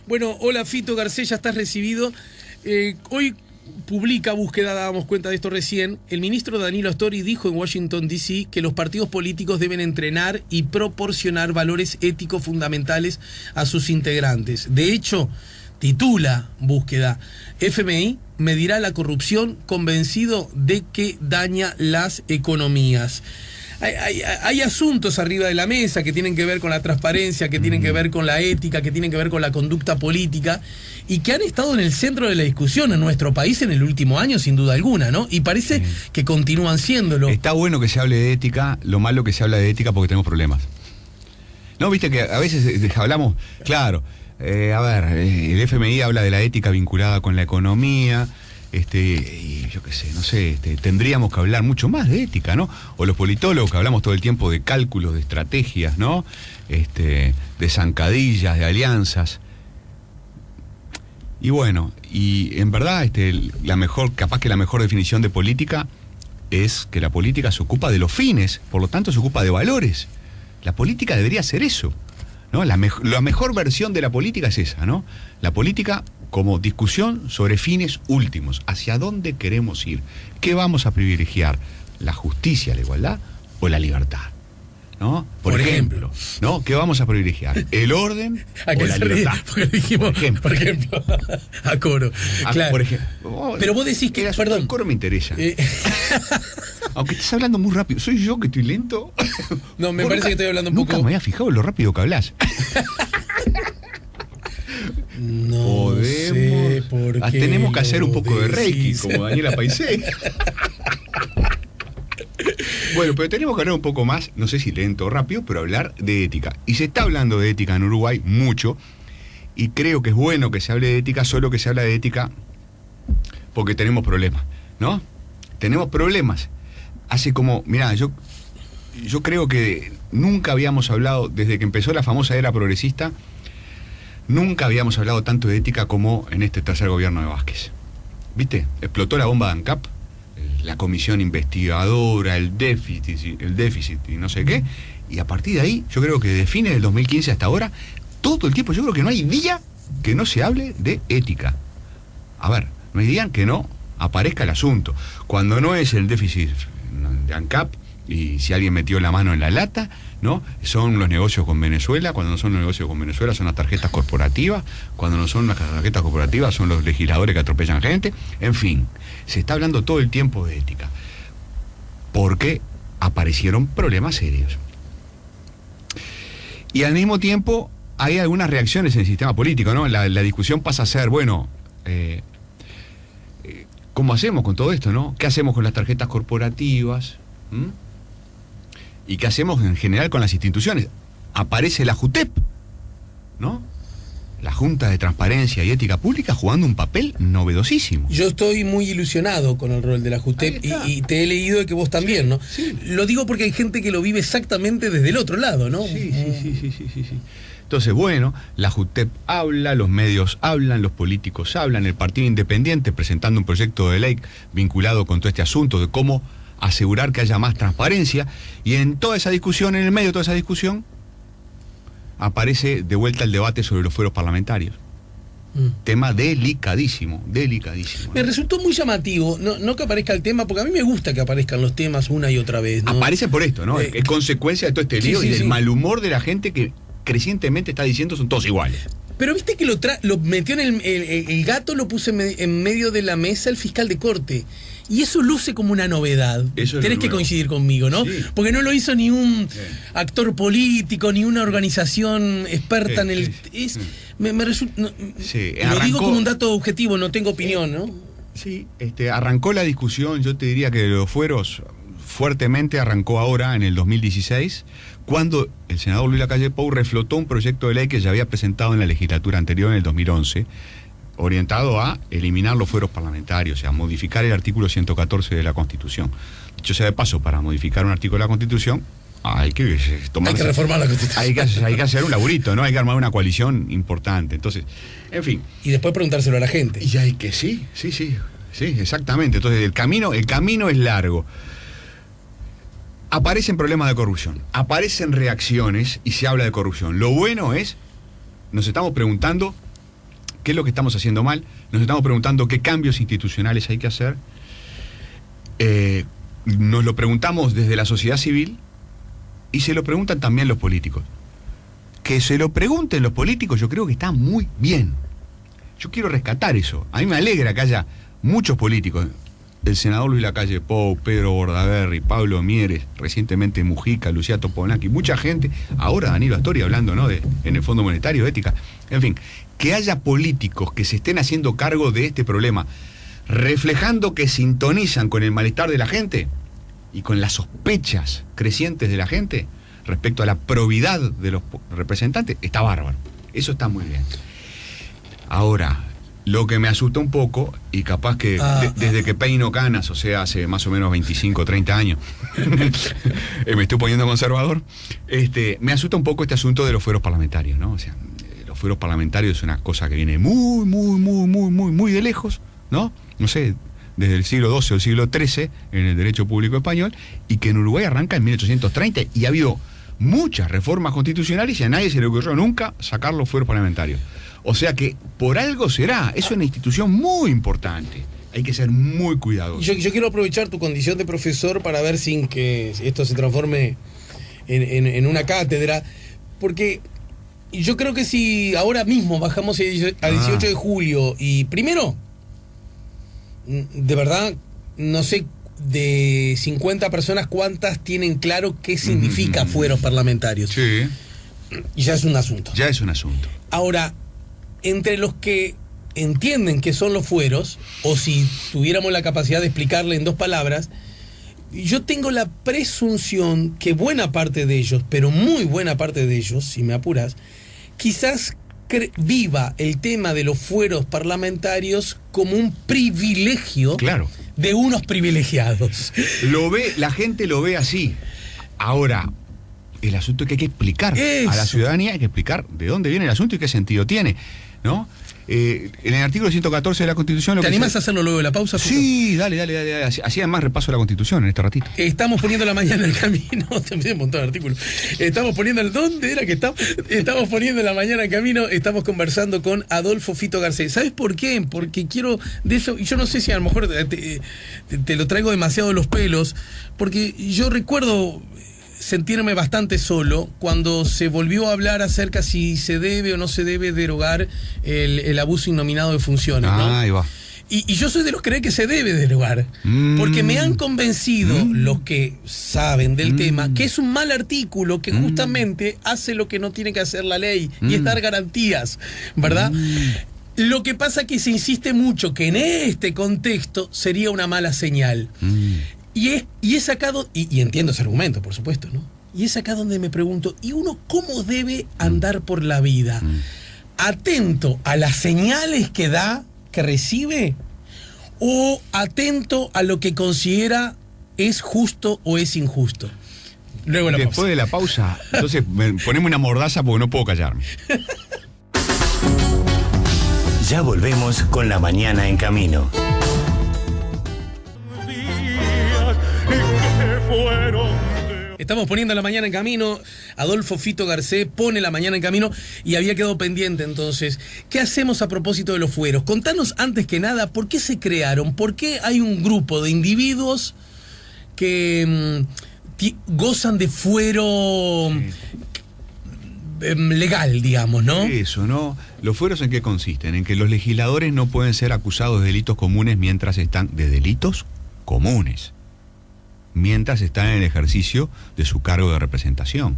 Bueno, hola Fito Garcés, ya estás recibido. Hoy publica Búsqueda, dábamos cuenta de esto recién, el ministro Danilo Astori dijo en Washington, D.C. que los partidos políticos deben entrenar y proporcionar valores éticos fundamentales a sus integrantes. De hecho, titula Búsqueda, FMI medirá la corrupción convencido de que daña las economías. Hay asuntos arriba de la mesa que tienen que ver con la transparencia, que tienen que ver con la ética, que tienen que ver con la conducta política y que han estado en el centro de la discusión en nuestro país en el último año, sin duda alguna, ¿no? Y parece que continúan siéndolo. Está bueno que se hable de ética, lo malo que se habla de ética porque tenemos problemas. No, viste que a veces hablamos, claro, el FMI habla de la ética vinculada con la economía. Y yo qué sé, no sé, tendríamos que hablar mucho más de ética, ¿no? O los politólogos que hablamos todo el tiempo de cálculos, de estrategias, ¿no? De zancadillas, de alianzas. Y bueno, y en verdad, capaz que la mejor definición de política es que la política se ocupa de los fines, por lo tanto se ocupa de valores. La política debería ser eso, ¿no? La mejor versión de la política es esa, ¿no? La política como discusión sobre fines últimos, hacia dónde queremos ir, qué vamos a privilegiar, la justicia, la igualdad o la libertad, ¿no? Por ejemplo, ¿no? ¿Qué vamos a privilegiar? ¿El orden o la libertad? Porque dijimos, por ejemplo, a coro. Claro. Por ejemplo, pero vos decís que, perdón. El coro me interesa. Aunque estés hablando muy rápido. ¿Soy yo que estoy lento? No, me parece que estoy hablando un poco. Nunca me había fijado lo rápido que hablas. No sé por qué. Tenemos que hacer un poco de reiki, como Daniela Paisé. Bueno, pero tenemos que hablar un poco más, no sé si lento o rápido, pero hablar de ética. Y se está hablando de ética en Uruguay mucho, y creo que es bueno que se hable de ética, solo que se habla de ética porque tenemos problemas, ¿no? Tenemos problemas. Mirá, yo creo que nunca habíamos hablado, desde que empezó la famosa era progresista, nunca habíamos hablado tanto de ética como en este tercer gobierno de Vázquez. ¿Viste? Explotó la bomba de ANCAP, la comisión investigadora, el déficit y no sé qué, y a partir de ahí, yo creo que de fines del 2015 hasta ahora, todo el tiempo, yo creo que no hay día que no se hable de ética. A ver, no hay día que no aparezca el asunto. Cuando no es el déficit de ANCAP, y si alguien metió la mano en la lata, ¿no? Son los negocios con Venezuela. Cuando no son los negocios con Venezuela son las tarjetas corporativas. Cuando no son las tarjetas corporativas son los legisladores que atropellan gente. En fin, se está hablando todo el tiempo de ética porque aparecieron problemas serios. Y al mismo tiempo hay algunas reacciones en el sistema político, ¿no? La discusión pasa a ser, bueno, ¿cómo hacemos con todo esto, no? ¿Qué hacemos con las tarjetas corporativas? ¿Y qué hacemos en general con las instituciones? Aparece la JUTEP, ¿no? La Junta de Transparencia y Ética Pública jugando un papel novedosísimo. Yo estoy muy ilusionado con el rol de la JUTEP y te he leído de que vos también, sí, ¿no? Sí. Lo digo porque hay gente que lo vive exactamente desde el otro lado, ¿no? Sí. Entonces, bueno, la JUTEP habla, los medios hablan, los políticos hablan, el Partido Independiente presentando un proyecto de ley vinculado con todo este asunto de cómo asegurar que haya más transparencia, y en toda esa discusión, en el medio de toda esa discusión, aparece de vuelta el debate sobre los fueros parlamentarios. Tema delicadísimo. Me resultó muy llamativo, no que aparezca el tema, porque a mí me gusta que aparezcan los temas una y otra vez, ¿no? Aparece por esto, ¿no? Es consecuencia de todo este lío y del mal humor de la gente que crecientemente está diciendo son todos iguales. Pero viste que lo metió en el gato, lo puse en medio de la mesa el fiscal de corte. Y eso luce como una novedad. Tenés que coincidir conmigo, ¿no? Sí. Porque no lo hizo ni un actor político, ni una organización experta en el... Me resulta... Lo digo como un dato objetivo, no tengo opinión, ¿no? Sí, arrancó la discusión, yo te diría que los fueros fuertemente arrancó ahora, en el 2016, cuando el senador Luis Lacalle Pou reflotó un proyecto de ley que ya había presentado en la legislatura anterior, en el 2011, orientado a eliminar los fueros parlamentarios, o sea, modificar el artículo 114 de la Constitución. Dicho sea de paso, para modificar un artículo de la Constitución, hay que reformar la Constitución. Hay que hacer un laburito, ¿no? Hay que armar una coalición importante. Entonces, en fin. Y después preguntárselo a la gente. Y hay que sí, exactamente. Entonces, el camino es largo. Aparecen problemas de corrupción, aparecen reacciones y se habla de corrupción. Lo bueno es, nos estamos preguntando qué es lo que estamos haciendo mal, nos estamos preguntando qué cambios institucionales hay que hacer. Nos lo preguntamos desde la sociedad civil y se lo preguntan también los políticos. Que se lo pregunten los políticos, yo creo que está muy bien. Yo quiero rescatar eso. A mí me alegra que haya muchos políticos. El senador Luis Lacalle Pou, Pedro Bordaberry, Pablo Mieres, recientemente Mujica, Lucía Topolanqui, mucha gente, ahora Danilo Astori hablando, ¿no?, en el Fondo Monetario, ética. En fin, que haya políticos que se estén haciendo cargo de este problema, reflejando que sintonizan con el malestar de la gente y con las sospechas crecientes de la gente respecto a la probidad de los representantes, está bárbaro. Eso está muy bien. Ahora, lo que me asusta un poco, y capaz que desde que peino canas, o sea, hace más o menos 25, 30 años, me estoy poniendo conservador, me asusta un poco este asunto de los fueros parlamentarios, ¿no? O sea, los fueros parlamentarios es una cosa que viene muy de lejos, ¿no? No sé, desde el siglo XII o el siglo XIII en el derecho público español, y que en Uruguay arranca en 1830, y ha habido muchas reformas constitucionales y a nadie se le ocurrió nunca sacar los fueros parlamentarios. O sea que por algo será, es una institución muy importante. Hay que ser muy cuidadosos. Yo quiero aprovechar tu condición de profesor para ver sin que esto se transforme en una cátedra, porque yo creo que si ahora mismo bajamos a 18 de julio y primero, de verdad, no sé de 50 personas cuántas tienen claro qué significa fueros parlamentarios. Sí. Y ya es un asunto. Ya es un asunto. Ahora, entre los que entienden qué son los fueros, o si tuviéramos la capacidad de explicarle en 2 palabras, yo tengo la presunción que buena parte de ellos, pero muy buena parte de ellos, si me apuras, quizás viva el tema de los fueros parlamentarios como un privilegio, claro, de unos privilegiados. La gente lo ve así. Ahora, el asunto es que hay que explicar a la ciudadanía, hay que explicar de dónde viene el asunto y qué sentido tiene, ¿no? En el artículo 114 de la Constitución... ¿Te animás a hacerlo luego de la pausa? Sí, dale. Así además repaso la Constitución en este ratito. Estamos poniendo la mañana en camino. También un montón de artículos. Estamos poniendo... ¿Dónde era que estamos? Estamos poniendo la mañana en camino. Estamos conversando con Adolfo Fito Garcés. ¿Sabes por qué? Porque quiero de eso... Yo no sé si a lo mejor te lo traigo demasiado de los pelos, porque yo recuerdo sentirme bastante solo cuando se volvió a hablar acerca si se debe o no se debe derogar el abuso innominado de funciones, ¿no? Ahí va. Y yo soy de los que cree que se debe derogar, porque me han convencido los que saben del tema que es un mal artículo que justamente hace lo que no tiene que hacer la ley y es dar garantías, ¿verdad? Lo que pasa es que se insiste mucho que en este contexto sería una mala señal. Y es acá y entiendo ese argumento, por supuesto, ¿no? Y es acá donde me pregunto, ¿y uno cómo debe andar por la vida? ¿Atento a las señales que da, que recibe? ¿O atento a lo que considera es justo o es injusto? Luego la Después pausa. de la pausa, entonces poneme una mordaza porque no puedo callarme. Ya volvemos con La Mañana en Camino. Estamos poniendo la mañana en camino. Adolfo Fito Garcés pone la mañana en camino y había quedado pendiente entonces. ¿Qué hacemos a propósito de los fueros? Contanos antes que nada por qué se crearon, por qué hay un grupo de individuos que gozan de fuero legal, digamos, ¿no? Eso, ¿no? ¿Los fueros en qué consisten? En que los legisladores no pueden ser acusados de delitos comunes mientras están de delitos comunes. Mientras están en el ejercicio de su cargo de representación.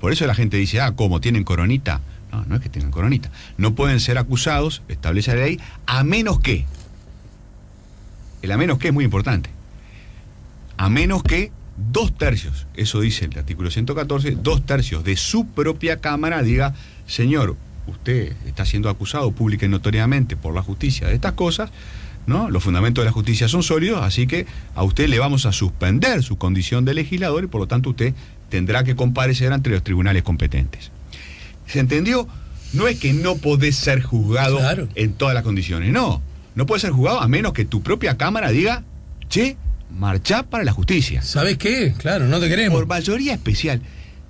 Por eso la gente dice, ¿cómo? ¿Tienen coronita? No, no es que tengan coronita. No pueden ser acusados, establece la ley, a menos que, el a menos que es muy importante, a menos que 2/3, eso dice el artículo 114, 2/3 de su propia Cámara diga, señor, usted está siendo acusado pública y notoriamente por la justicia de estas cosas, ¿no? Los fundamentos de la justicia son sólidos, así que a usted le vamos a suspender su condición de legislador y por lo tanto usted tendrá que comparecer ante los tribunales competentes. ¿Se entendió? No es que no podés ser juzgado en todas las condiciones, no puede ser juzgado a menos que tu propia Cámara diga, che, marchá para la justicia. ¿Sabes qué? Claro, no te queremos. Por mayoría especial.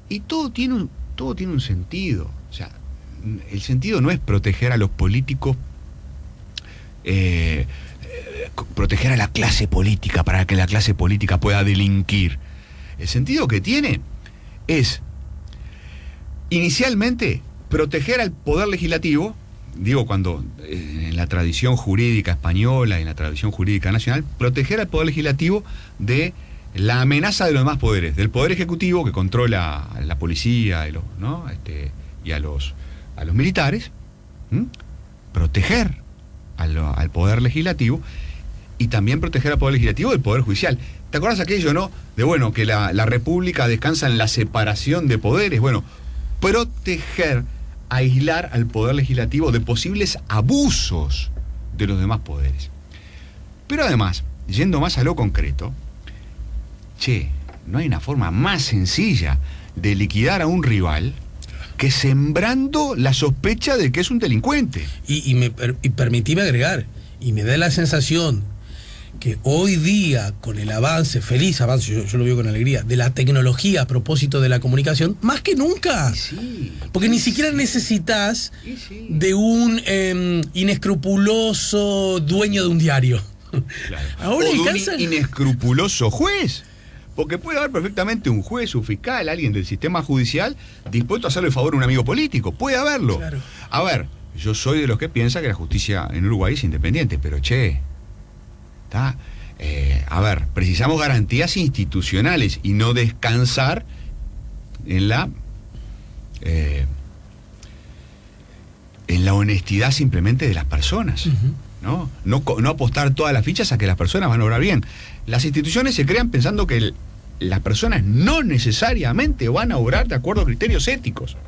Y todo tiene un sentido. O sea, el sentido no es proteger a los políticos proteger a la clase política para que la clase política pueda delinquir. El sentido que tiene es, inicialmente, proteger al poder legislativo, digo cuando en la tradición jurídica española y en la tradición jurídica nacional, proteger al poder legislativo de la amenaza de los demás poderes, del poder ejecutivo que controla a la policía y, y a los militares, proteger al poder legislativo y también proteger al poder legislativo del poder judicial. ¿Te acuerdas aquello, no? De bueno, que la república descansa en la separación de poderes. Bueno, proteger, aislar al poder legislativo de posibles abusos de los demás poderes. Pero además, yendo más a lo concreto, no hay una forma más sencilla de liquidar a un rival que sembrando la sospecha de que es un delincuente. Y permitime agregar, y me da la sensación que hoy día, con el avance, feliz avance, yo lo veo con alegría, de la tecnología a propósito de la comunicación, más que nunca. Sí, porque ni siquiera necesitas de un inescrupuloso dueño de un diario. Claro. Ahora o de alcanza un inescrupuloso juez. Porque puede haber perfectamente un juez, un fiscal, alguien del sistema judicial dispuesto a hacerle el favor a un amigo político. Puede haberlo. Claro. A ver, yo soy de los que piensa que la justicia en Uruguay es independiente, pero ¿está? A ver, precisamos garantías institucionales y no descansar en la honestidad simplemente de las personas. No apostar todas las fichas a que las personas van a obrar bien. Las instituciones se crean pensando que las personas no necesariamente van a obrar de acuerdo a criterios éticos.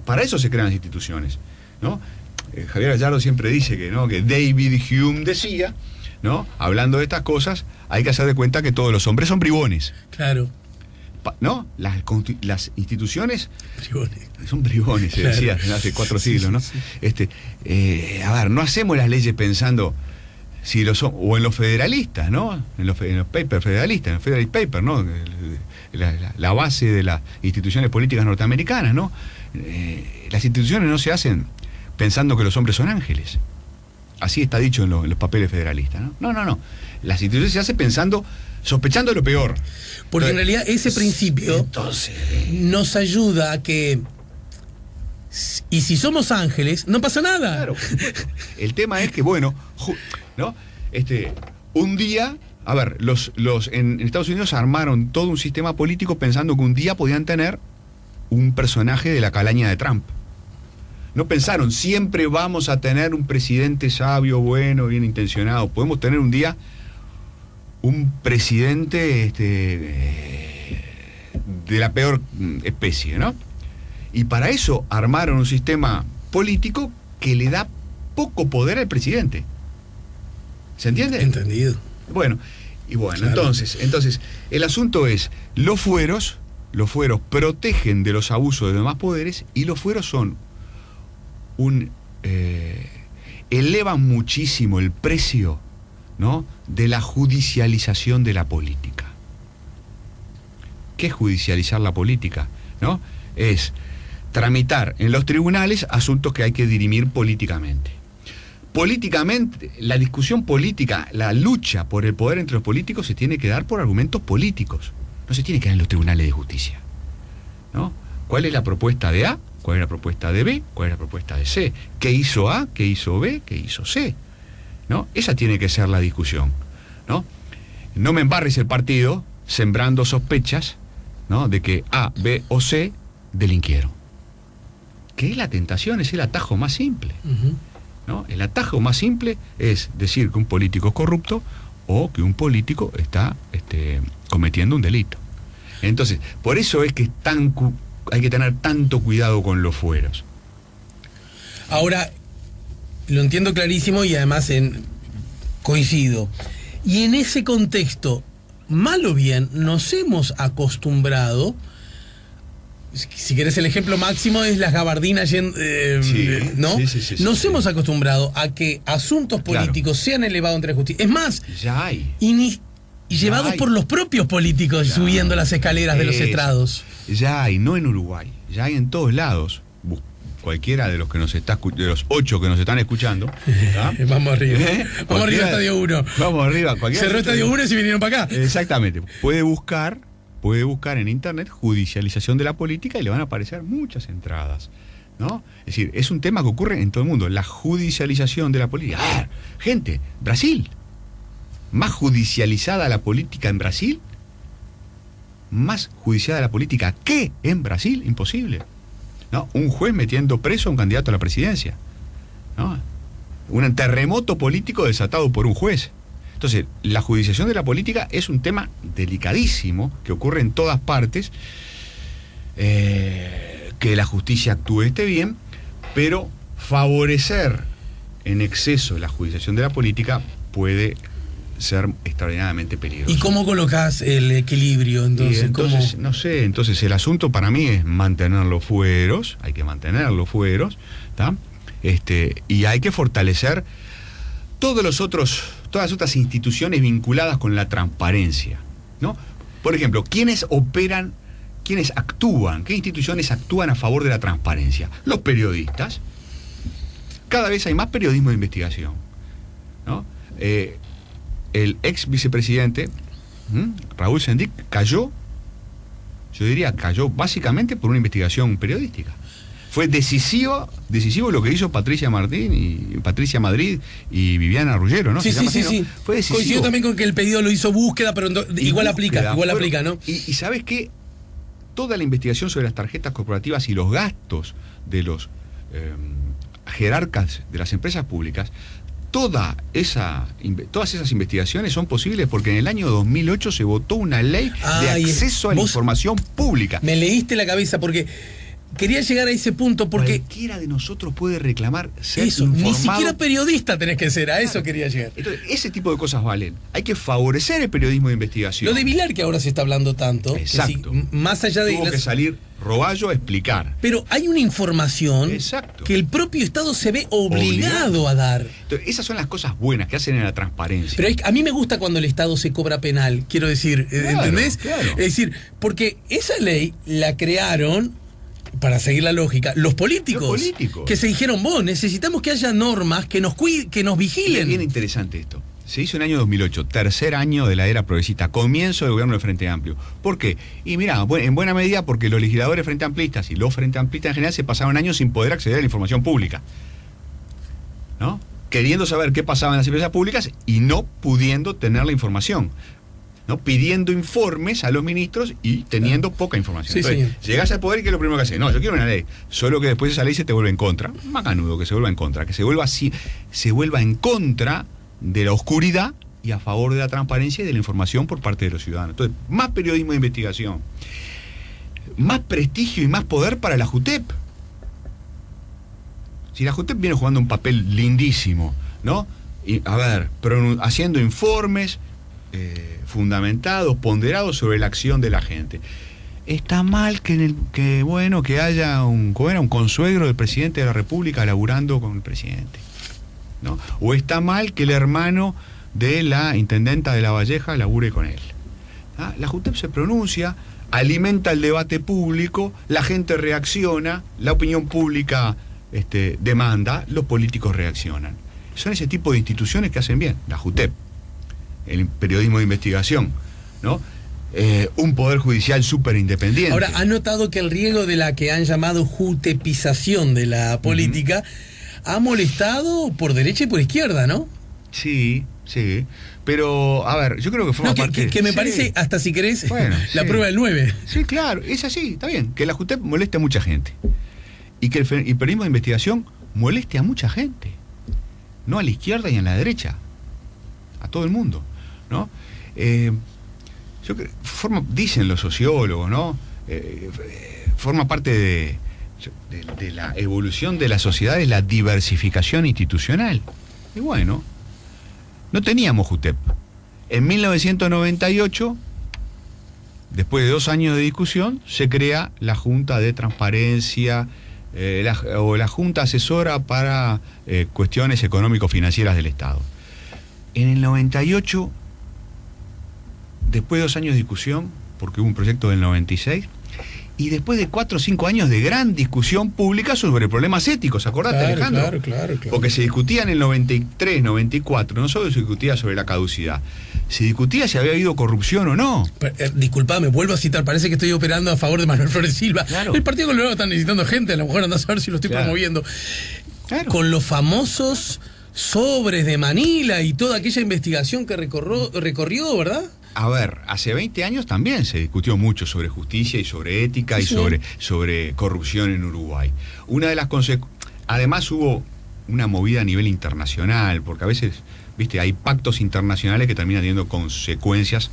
Para eso se crean las instituciones, ¿no? Javier Gallardo siempre dice que David Hume decía, ¿no? Hablando de estas cosas, hay que hacer de cuenta que todos los hombres son bribones. Claro. ¿No? Las instituciones Bribones. son bribones, se decía hace 4 siglos, ¿no? Sí. A ver, no hacemos las leyes pensando si lo son, o en los federalistas, ¿no? En los papers federalistas, en el Federal Paper, ¿no? La base de las instituciones políticas norteamericanas, ¿no? Las instituciones no se hacen pensando que los hombres son ángeles. Así está dicho en los papeles federalistas, ¿no? No. Las instituciones se hacen sospechando lo peor. Porque en realidad ese principio nos ayuda a que, y si somos ángeles, no pasa nada. Claro, por supuesto. El tema es que, bueno, ¿no? Un día, a ver, en Estados Unidos armaron todo un sistema político pensando que un día podían tener un personaje de la calaña de Trump. No pensaron, siempre vamos a tener un presidente sabio, bueno, bien intencionado. Podemos tener un día un presidente de la peor especie, ¿no? Y para eso armaron un sistema político que le da poco poder al presidente. ¿Se entiende? Entendido. Bueno, claro. Entonces, el asunto es, los fueros protegen de los abusos de los demás poderes y los fueros son elevan muchísimo el precio, ¿no?, de la judicialización de la política. ¿Qué es judicializar la política? ¿No? Es tramitar en los tribunales asuntos que hay que dirimir políticamente. Políticamente, la discusión política, la lucha por el poder entre los políticos se tiene que dar por argumentos políticos. No se tiene que dar en los tribunales de justicia, ¿no? ¿Cuál es la propuesta de A? ¿Cuál es la propuesta de B? ¿Cuál es la propuesta de C? ¿Qué hizo A? ¿Qué hizo B? ¿Qué hizo C? ¿No? Esa tiene que ser la discusión, ¿no? No me embarres el partido sembrando sospechas, ¿no?, de que A, B o C delinquieron. ¿Qué es la tentación? Es el atajo más simple, ¿no? El atajo más simple es decir que un político es corrupto o que un político está cometiendo un delito. Entonces, por eso es que hay que tener tanto cuidado con los fueros. Ahora, lo entiendo clarísimo y además coincido. Y en ese contexto, mal o bien, nos hemos acostumbrado, si querés el ejemplo máximo es las gabardinas, ¿no? Sí, nos hemos acostumbrado a que asuntos políticos sean elevados entre justicia. Es más, ya hay. Y llevados por los propios políticos subiendo las escaleras de los estrados. Ya hay, no en Uruguay, ya hay en todos lados. cualquiera de los que nos está de los 8 que nos están escuchando. Vamos arriba. Vamos arriba, Estadio 1. Vamos arriba. Cerró Estadio 1 y se vinieron para acá. Exactamente. Puede buscar en internet judicialización de la política y le van a aparecer muchas entradas, ¿no? Es decir, es un tema que ocurre en todo el mundo, la judicialización de la política. Gente, Brasil. Más judicializada la política en Brasil. Más judiciada la política que en Brasil, imposible. ¿No? Un juez metiendo preso a un candidato a la presidencia, ¿no? Un terremoto político desatado por un juez. Entonces, la judicialización de la política es un tema delicadísimo que ocurre en todas partes, que la justicia actúe esté bien, pero favorecer en exceso la judicialización de la política puede ser extraordinariamente peligroso. ¿Y cómo colocás el equilibrio entonces? Entonces no sé, entonces el asunto para mí es mantener los fueros, hay que mantener los fueros, ¿tá? Y hay que fortalecer todas las otras instituciones vinculadas con la transparencia, ¿no? Por ejemplo, ¿quiénes operan, quiénes actúan, qué instituciones actúan a favor de la transparencia? Los periodistas. Cada vez hay más periodismo de investigación, ¿no? El ex vicepresidente Raúl Sendic cayó básicamente por una investigación periodística. Fue decisivo lo que hizo Patricia Madrid y Viviana Ruggero, ¿no? Sí. Fue decisivo. Coincidió también con que el pedido lo hizo búsqueda, pero igual aplica, ¿no? Y ¿sabes qué? Toda la investigación sobre las tarjetas corporativas y los gastos de los jerarcas de las empresas públicas, todas esas investigaciones son posibles porque en el año 2008 se votó una ley de acceso a la información pública. Me leíste la cabeza porque quería llegar a ese punto porque cualquiera de nosotros puede reclamar ser eso, informado. Ni siquiera periodista tenés que ser, a eso quería llegar. Entonces, ese tipo de cosas valen. Hay que favorecer el periodismo de investigación. Lo de Vilar, que ahora se está hablando tanto. Exacto. Que más allá de Tuvo que salir Roballo a explicar. Pero hay una información que el propio Estado se ve obligado a dar. Entonces, esas son las cosas buenas que hacen en la transparencia. Pero a mí me gusta cuando el Estado se cobra penal, quiero decir, ¿entendés? Claro. Es decir, porque esa ley la crearon, para seguir la lógica, los políticos. Que se dijeron, necesitamos que haya normas que nos que nos vigilen. Es bien interesante esto. Se hizo en el año 2008, tercer año de la era progresista, comienzo del gobierno del Frente Amplio. ¿Por qué? Y mirá, en buena medida porque los legisladores frente amplistas y los frente amplistas en general se pasaron años sin poder acceder a la información pública, ¿no? Queriendo saber qué pasaba en las empresas públicas y no pudiendo tener la información, ¿no? Pidiendo informes a los ministros y teniendo poca información. Entonces, llegás al poder y ¿qué es lo primero que haces? No, yo quiero una ley. Solo que después esa ley se te vuelve en contra. Macanudo que se vuelva en contra. Que se vuelva en contra de la oscuridad y a favor de la transparencia y de la información por parte de los ciudadanos. Entonces, más periodismo de investigación, más prestigio y más poder para la JUTEP. Si la JUTEP viene jugando un papel lindísimo, ¿no? Y, haciendo informes fundamentados, ponderados sobre la acción de la gente. Está mal que haya un consuegro del presidente de la República laburando con el presidente, ¿no? O está mal que el hermano de la intendenta de La Valleja labure con él. La JUTEP se pronuncia, alimenta el debate público, la gente reacciona, la opinión pública demanda, los políticos reaccionan. Son ese tipo de instituciones que hacen bien. La JUTEP, el periodismo de investigación, ¿no? Un poder judicial súper independiente. Ahora, ¿ha notado que el riesgo de la que han llamado jutepización de la política ha molestado por derecha y por izquierda, ¿no? Sí. Pero, yo creo que forma parte... Que me parece, hasta si querés, la prueba del 9. Sí, claro, es así, está bien. Que la JUTEP moleste a mucha gente. Y que el periodismo de investigación moleste a mucha gente. No a la izquierda y a la derecha. A todo el mundo, ¿no? Dicen los sociólogos, ¿no? Forma parte de la evolución de la sociedad, es la diversificación institucional. Y bueno, no teníamos JUTEP. En 1998, después de 2 años de discusión, se crea la Junta de Transparencia, la Junta Asesora para cuestiones económico-financieras del Estado. En el 98, después de 2 años de discusión, porque hubo un proyecto del 96, y después de 4 o 5 años de gran discusión pública sobre problemas éticos, ¿acordate, Alejandro? Claro. Porque se discutía en el 93, 94, no solo se discutía sobre la caducidad, se discutía si había habido corrupción o no. Disculpame, vuelvo a citar, parece que estoy operando a favor de Manuel Flores Silva. Claro. El Partido Colorado está necesitando gente, a lo mejor andás a ver si lo estoy promoviendo. Claro. Con los famosos sobres de Manila y toda aquella investigación que recorrió, ¿verdad? A ver, hace 20 años también se discutió mucho sobre justicia y sobre ética y sobre corrupción en Uruguay. Una de las además hubo una movida a nivel internacional, porque a veces, viste, hay pactos internacionales que terminan teniendo consecuencias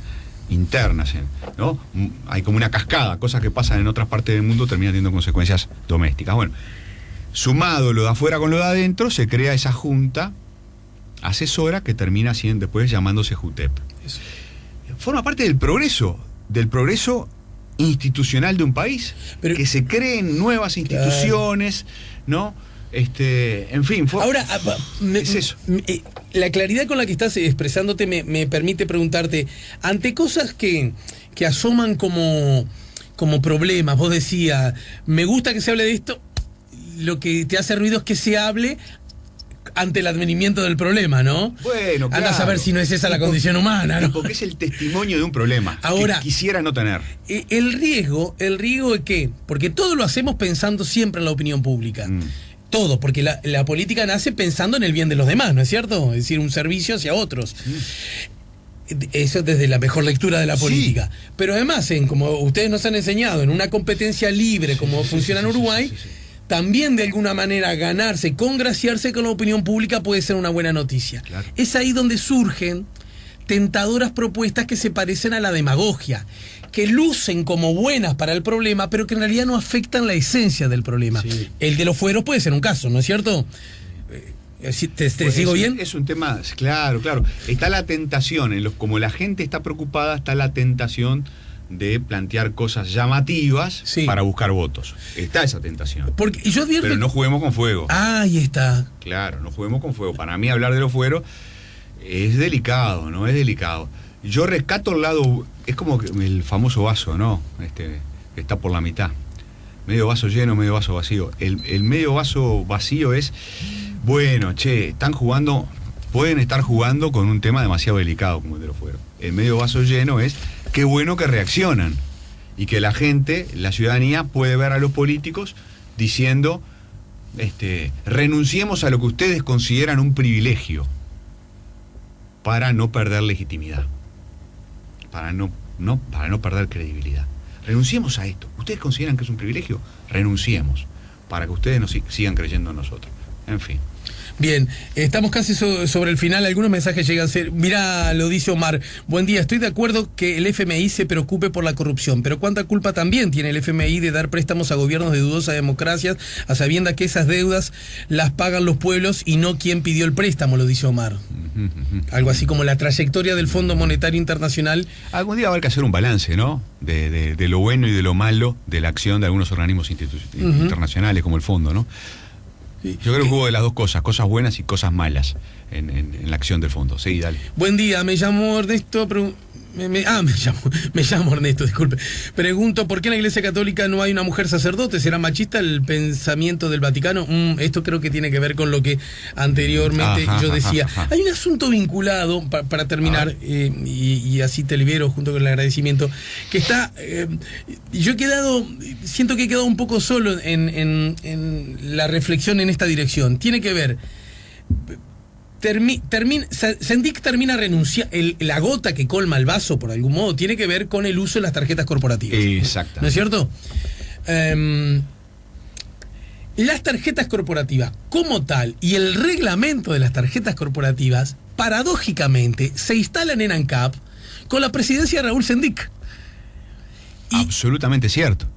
internas, ¿no? Hay como una cascada, cosas que pasan en otras partes del mundo terminan teniendo consecuencias domésticas. Bueno, sumado lo de afuera con lo de adentro, se crea esa junta asesora que termina siendo después llamándose JUTEP. Eso. Forma parte del progreso institucional de un país, pero que se creen nuevas instituciones, ¿no? En fin. Ahora, es eso. La claridad con la que estás expresándote me permite preguntarte, ante cosas que asoman como problemas, vos decías, me gusta que se hable de esto, lo que te hace ruido es que se hable ante el advenimiento del problema, ¿no? Bueno, claro. Andás a ver si no es esa la condición humana, ¿no? Porque es el testimonio de un problema. Ahora, que quisiera no tener. El riesgo de qué, porque todo lo hacemos pensando siempre en la opinión pública. Todo, porque la política nace pensando en el bien de los demás, ¿no es cierto? Es decir, un servicio hacia otros. Eso desde la mejor lectura de la política. Sí. Pero además, como ustedes nos han enseñado, en una competencia libre como funciona en Uruguay, también de alguna manera ganarse, congraciarse con la opinión pública puede ser una buena noticia. Claro. Es ahí donde surgen tentadoras propuestas que se parecen a la demagogia, que lucen como buenas para el problema, pero que en realidad no afectan la esencia del problema. Sí. El de los fueros puede ser un caso, ¿no es cierto? ¿Te pues sigo bien? Es un tema, claro. Está la tentación, como la gente está preocupada, está la tentación de plantear cosas llamativas para buscar votos. Está esa tentación. Porque yo advierto... Pero no juguemos con fuego. Ahí está. Claro, no juguemos con fuego. Para mí hablar de los fueros es delicado, ¿no? Es delicado. Yo rescato el lado... Es como el famoso vaso, ¿no? Que está por la mitad. Medio vaso lleno, medio vaso vacío. El medio vaso vacío es... Bueno, pueden estar jugando con un tema demasiado delicado como el de los fueros. El medio vaso lleno es... Qué bueno que reaccionan y que la gente, la ciudadanía, puede ver a los políticos diciendo renunciemos a lo que ustedes consideran un privilegio para no perder legitimidad, para no perder credibilidad. Renunciemos a esto. ¿Ustedes consideran que es un privilegio? Renunciemos para que ustedes nos sigan creyendo en nosotros. En fin. Bien, estamos casi sobre el final, algunos mensajes llegan a ser... Mirá, lo dice Omar, buen día, estoy de acuerdo que el FMI se preocupe por la corrupción, pero ¿cuánta culpa también tiene el FMI de dar préstamos a gobiernos de dudosa democracia, a sabiendas que esas deudas las pagan los pueblos y no quien pidió el préstamo, lo dice Omar? Algo así como la trayectoria del Fondo Monetario Internacional. Algún día va a haber que hacer un balance, ¿no? De lo bueno y de lo malo de la acción de algunos organismos internacionales como el Fondo, ¿no? Sí. Yo creo que hubo de las dos cosas buenas y cosas malas en la acción del fondo. Sí, dale. Buen día, me llamo Ernesto, me llamo Ernesto, disculpe. Pregunto, ¿por qué en la Iglesia Católica no hay una mujer sacerdote? ¿Será machista el pensamiento del Vaticano? Esto creo que tiene que ver con lo que anteriormente yo decía. Hay un asunto vinculado, para terminar, y así te libero junto con el agradecimiento, que está... yo siento que he quedado un poco solo en la reflexión en esta dirección. Tiene que ver... Sendik termina renunciando. La gota que colma el vaso, por algún modo, tiene que ver con el uso de las tarjetas corporativas. Exacto. ¿No es cierto? Las tarjetas corporativas, como tal, y el reglamento de las tarjetas corporativas, paradójicamente, se instalan en ANCAP con la presidencia de Raúl Sendik. Absolutamente cierto.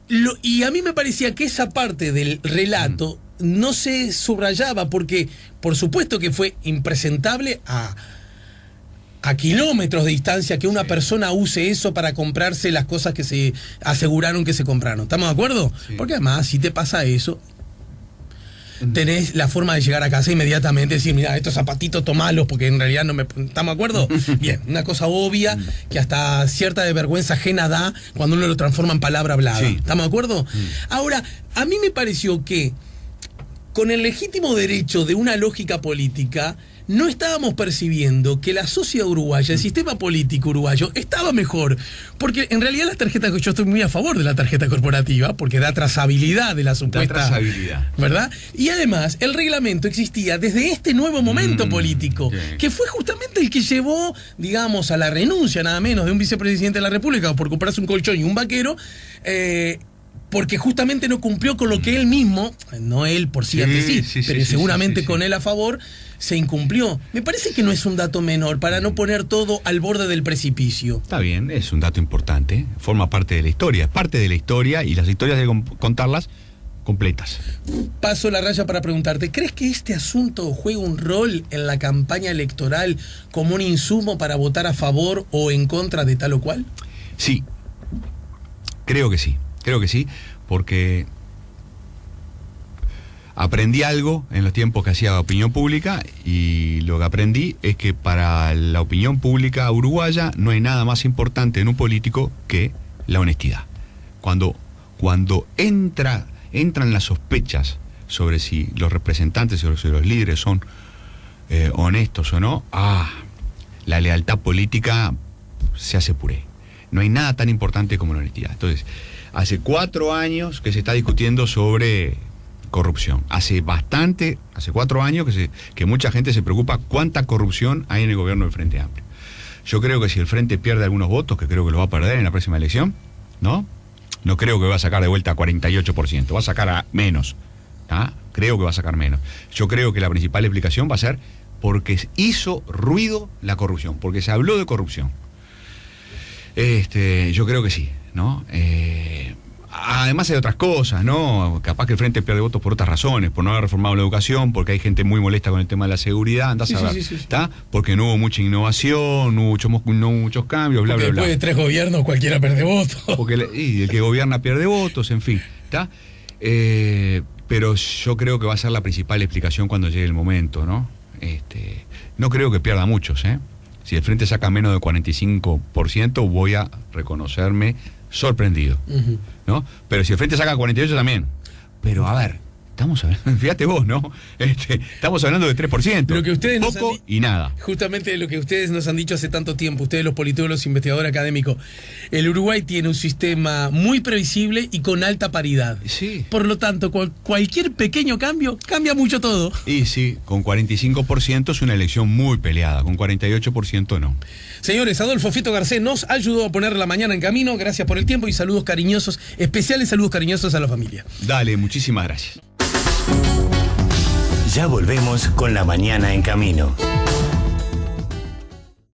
Y a mí me parecía que esa parte del relato no se subrayaba porque, por supuesto que fue impresentable a kilómetros de distancia que una persona use eso para comprarse las cosas que se aseguraron que se compraron. ¿Estamos de acuerdo? Sí. Porque además, si te pasa eso... tenés la forma de llegar a casa inmediatamente, decir, mira, estos zapatitos tomalos, porque en realidad no me... ¿Estamos de acuerdo? Bien, una cosa obvia que hasta cierta de vergüenza ajena da cuando uno lo transforma en palabra hablada. Sí. ¿Estamos de acuerdo? Ahora, a mí me pareció que con el legítimo derecho de una lógica política, no estábamos percibiendo que la sociedad uruguaya, el sistema político uruguayo, estaba mejor. Porque en realidad las tarjetas, yo estoy muy a favor de la tarjeta corporativa, porque da trazabilidad de la supuesta... Da trazabilidad. ¿Verdad? Y además, el reglamento existía desde este nuevo momento político, sí. que fue justamente el que llevó, digamos, a la renuncia, nada menos, de un vicepresidente de la República por comprarse un colchón y un vaquero, porque justamente no cumplió con lo que él mismo, no él por sí, pero seguramente con él a favor, se incumplió. Me parece que no es un dato menor para no poner todo al borde del precipicio. Está bien, es un dato importante, forma parte de la historia, es parte de la historia y las historias hay que contarlas completas. Paso la raya para preguntarte, ¿crees que este asunto juega un rol en la campaña electoral como un insumo para votar a favor o en contra de tal o cual? Sí, creo que sí, porque aprendí algo en los tiempos que hacía opinión pública y lo que aprendí es que para la opinión pública uruguaya no hay nada más importante en un político que la honestidad. Cuando entran las sospechas sobre si los representantes, sobre si los líderes son honestos o no, la lealtad política se hace puré. No hay nada tan importante como la honestidad. Entonces, hace 4 años que se está discutiendo sobre corrupción. Hace 4 años que mucha gente se preocupa cuánta corrupción hay en el gobierno del Frente Amplio. Yo creo que si el Frente pierde algunos votos, que creo que lo va a perder en la próxima elección, ¿no? No creo que va a sacar de vuelta 48%, va a sacar a menos. Creo que va a sacar menos. Yo creo que la principal explicación va a ser porque hizo ruido la corrupción, porque se habló de corrupción. Yo creo que sí, ¿no? Además hay otras cosas, ¿no? Capaz que el Frente pierde votos por otras razones, por no haber reformado la educación, porque hay gente muy molesta con el tema de la seguridad, andás a ver, ¿está? Porque no hubo mucha innovación, no hubo muchos cambios, bla, porque bla, bla. Después de 3 gobiernos cualquiera pierde votos. Porque el que gobierna pierde votos, en fin, ¿está? Pero yo creo que va a ser la principal explicación cuando llegue el momento, ¿no? No creo que pierda muchos, ¿eh? Si el Frente saca menos del 45%, voy a reconocerme sorprendido, ¿no? Pero si el Frente saca 48% también. Pero a ver, estamos hablando, fíjate vos, ¿no? Estamos hablando de 3%. Lo que ustedes poco y nada. Justamente lo que ustedes nos han dicho hace tanto tiempo, ustedes los politólogos, los investigadores académicos. El Uruguay tiene un sistema muy previsible y con alta paridad. Sí. Por lo tanto, cualquier pequeño cambio cambia mucho todo. Y sí, con 45% es una elección muy peleada, con 48% no. Señores, Adolfo Fito Garcés nos ayudó a poner la mañana en camino. Gracias por el tiempo y saludos cariñosos, especiales saludos cariñosos a la familia. Dale, muchísimas gracias. Ya volvemos con La Mañana en Camino.